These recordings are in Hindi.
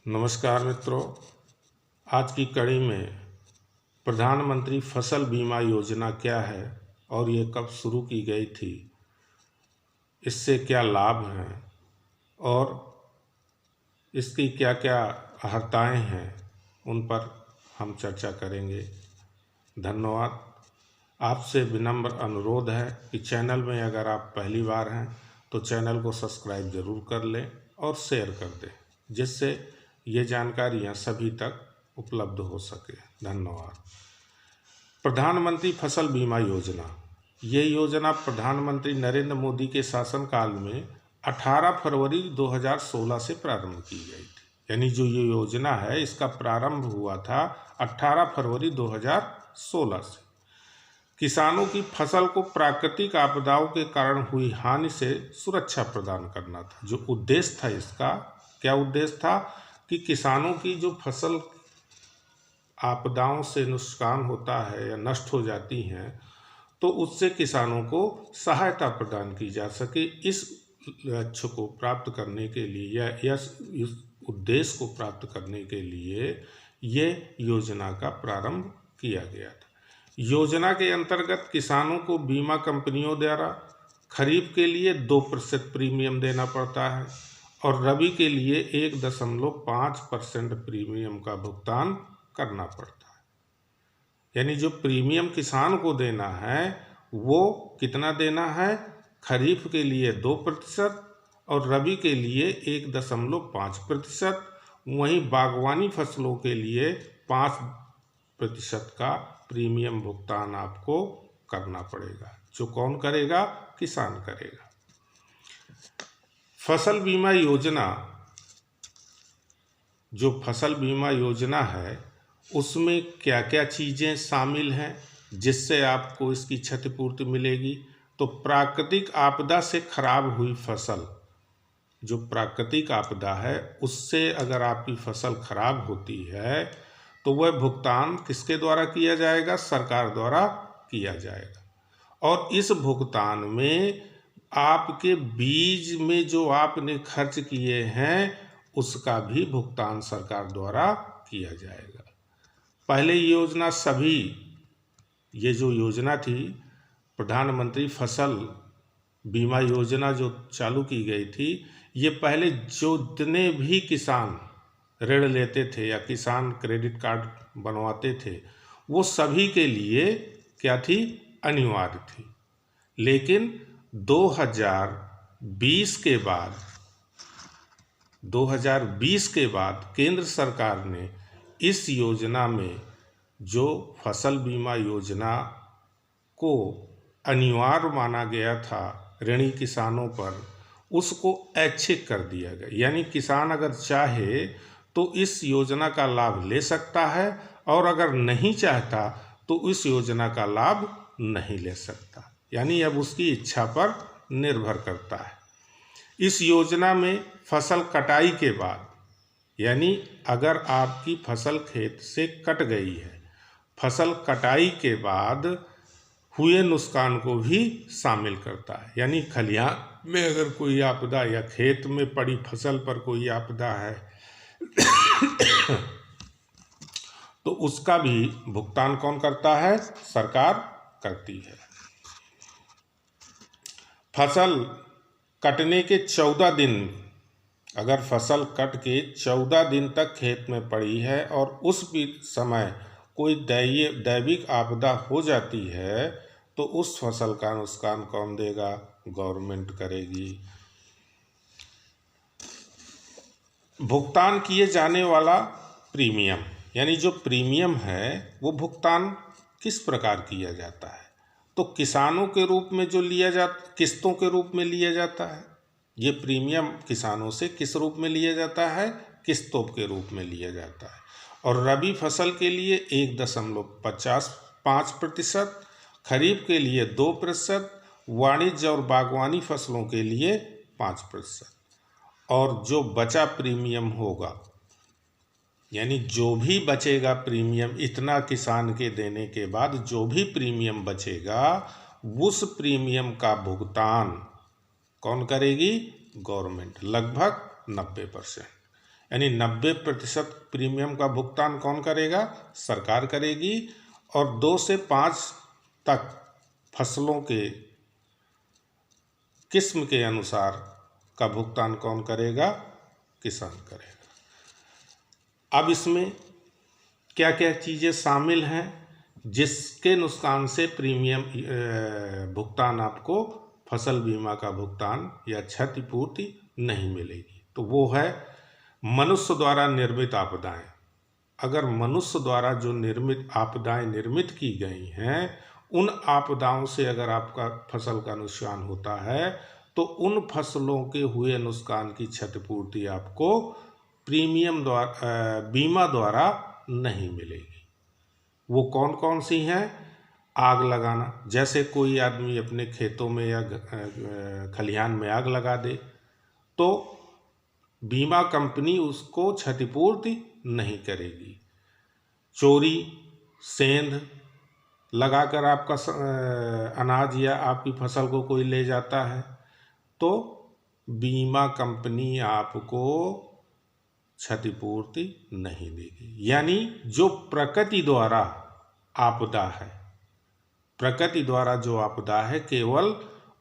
नमस्कार मित्रों, आज की कड़ी में प्रधानमंत्री फसल बीमा योजना क्या है और ये कब शुरू की गई थी, इससे क्या लाभ हैं और इसकी क्या क्या अर्हताएं हैं, उन पर हम चर्चा करेंगे। धन्यवाद। आपसे विनम्र अनुरोध है कि चैनल में अगर आप पहली बार हैं तो चैनल को सब्सक्राइब ज़रूर कर लें और शेयर कर दें, जिससे ये जानकारियाँ सभी तक उपलब्ध हो सके। धन्यवाद। प्रधानमंत्री फसल बीमा योजना, ये योजना प्रधानमंत्री नरेंद्र मोदी के शासनकाल में 18 फरवरी 2016 से प्रारंभ की गई थी। यानी जो ये योजना है इसका प्रारंभ हुआ था 18 फरवरी 2016 से। किसानों की फसल को प्राकृतिक आपदाओं के कारण हुई हानि से सुरक्षा प्रदान करना था। जो उद्देश्य था इसका, क्या उद्देश्य था कि किसानों की जो फसल आपदाओं से नुकसान होता है या नष्ट हो जाती हैं तो उससे किसानों को सहायता प्रदान की जा सके। इस लक्ष्य को प्राप्त करने के लिए या इस उद्देश्य को प्राप्त करने के लिए ये योजना का प्रारंभ किया गया था। योजना के अंतर्गत किसानों को बीमा कंपनियों द्वारा खरीफ के लिए 2% प्रीमियम देना पड़ता है और रबी के लिए 1.5% प्रीमियम का भुगतान करना पड़ता है। यानी जो प्रीमियम किसान को देना है वो कितना देना है? खरीफ के लिए 2% और रबी के लिए 1.5%। वहीं बागवानी फसलों के लिए 5% का प्रीमियम भुगतान आपको करना पड़ेगा। जो कौन करेगा? किसान करेगा। फसल बीमा योजना, जो फसल बीमा योजना है उसमें क्या क्या चीज़ें शामिल हैं जिससे आपको इसकी क्षतिपूर्ति मिलेगी? तो प्राकृतिक आपदा से खराब हुई फसल, जो प्राकृतिक आपदा है उससे अगर आपकी फसल खराब होती है तो वह भुगतान किसके द्वारा किया जाएगा? सरकार द्वारा किया जाएगा। और इस भुगतान में आपके बीज में जो आपने खर्च किए हैं उसका भी भुगतान सरकार द्वारा किया जाएगा। पहले योजना ये जो योजना थी प्रधानमंत्री फसल बीमा योजना जो चालू की गई थी, ये पहले जो जितने भी किसान ऋण लेते थे या किसान क्रेडिट कार्ड बनवाते थे वो सभी के लिए क्या थी? अनिवार्य थी। लेकिन 2020 के बाद केंद्र सरकार ने इस योजना में जो फसल बीमा योजना को अनिवार्य माना गया था ऋणी किसानों पर, उसको ऐच्छिक कर दिया गया। यानी किसान अगर चाहे तो इस योजना का लाभ ले सकता है और अगर नहीं चाहता तो इस योजना का लाभ नहीं ले सकता। यानी अब उसकी इच्छा पर निर्भर करता है। इस योजना में फसल कटाई के बाद, यानी अगर आपकी फसल खेत से कट गई है, फसल कटाई के बाद हुए नुकसान को भी शामिल करता है। यानी खलिहान में अगर कोई आपदा या खेत में पड़ी फसल पर कोई आपदा है तो उसका भी भुगतान कौन करता है? सरकार करती है। फसल कटने के 14 दिन, अगर फसल कट के 14 दिन तक खेत में पड़ी है और उस भी समय कोई दैविक आपदा हो जाती है तो उस फसल का नुकसान कौन देगा? गवर्नमेंट करेगी। भुगतान किए जाने वाला प्रीमियम, यानी जो प्रीमियम है वो भुगतान किस प्रकार किया जाता है? तो किसानों के रूप में जो किस्तों के रूप में लिया जाता है। ये प्रीमियम किसानों से किस रूप में लिया जाता है? किस्तों के रूप में लिया जाता है। और रबी फसल के लिए 1.5%, खरीफ के लिए 2%, वाणिज्य और बागवानी फसलों के लिए 5%। और जो बचा प्रीमियम होगा, यानी जो भी बचेगा प्रीमियम, इतना किसान के देने के बाद जो भी प्रीमियम बचेगा उस प्रीमियम का भुगतान कौन करेगी? गवर्नमेंट, लगभग 90%। यानी 90% प्रीमियम का भुगतान कौन करेगा? सरकार करेगी। और 2 से 5 तक फसलों के किस्म के अनुसार का भुगतान कौन करेगा? किसान करेगा। अब इसमें क्या क्या चीज़ें शामिल हैं जिसके नुकसान से प्रीमियम भुगतान आपको फसल बीमा का भुगतान या क्षतिपूर्ति नहीं मिलेगी? तो वो है मनुष्य द्वारा निर्मित आपदाएं। अगर मनुष्य द्वारा जो निर्मित आपदाएं निर्मित की गई हैं, उन आपदाओं से अगर आपका फसल का नुकसान होता है तो उन फसलों के हुए नुकसान की क्षतिपूर्ति आपको प्रीमियम द्वारा बीमा द्वारा नहीं मिलेगी। वो कौन कौन सी हैं? आग लगाना, जैसे कोई आदमी अपने खेतों में या खलिहान में आग लगा दे तो बीमा कंपनी उसको क्षतिपूर्ति नहीं करेगी। चोरी, सेंध लगाकर आपका अनाज या आपकी फसल को कोई ले जाता है तो बीमा कंपनी आपको क्षतिपूर्ति नहीं देगी। यानी जो प्रकृति द्वारा आपदा है, प्रकृति द्वारा जो आपदा है, केवल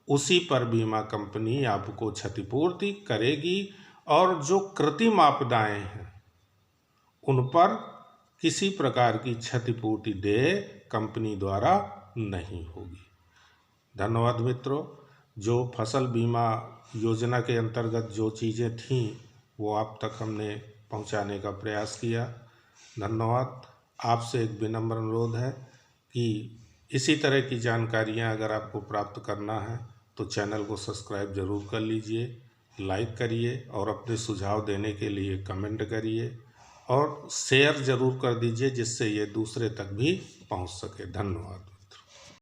उसी पर बीमा कंपनी आपको क्षतिपूर्ति करेगी। और जो कृत्रिम आपदाएं हैं उन पर किसी प्रकार की क्षतिपूर्ति देय कंपनी द्वारा नहीं होगी। धन्यवाद मित्रों। जो फसल बीमा योजना के अंतर्गत जो चीज़ें थीं वो आप तक हमने पहुंचाने का प्रयास किया। धन्यवाद। आपसे एक विनम्र अनुरोध है कि इसी तरह की जानकारियां अगर आपको प्राप्त करना है तो चैनल को सब्सक्राइब ज़रूर कर लीजिए, लाइक करिए और अपने सुझाव देने के लिए कमेंट करिए और शेयर ज़रूर कर दीजिए जिससे ये दूसरे तक भी पहुंच सके। धन्यवाद।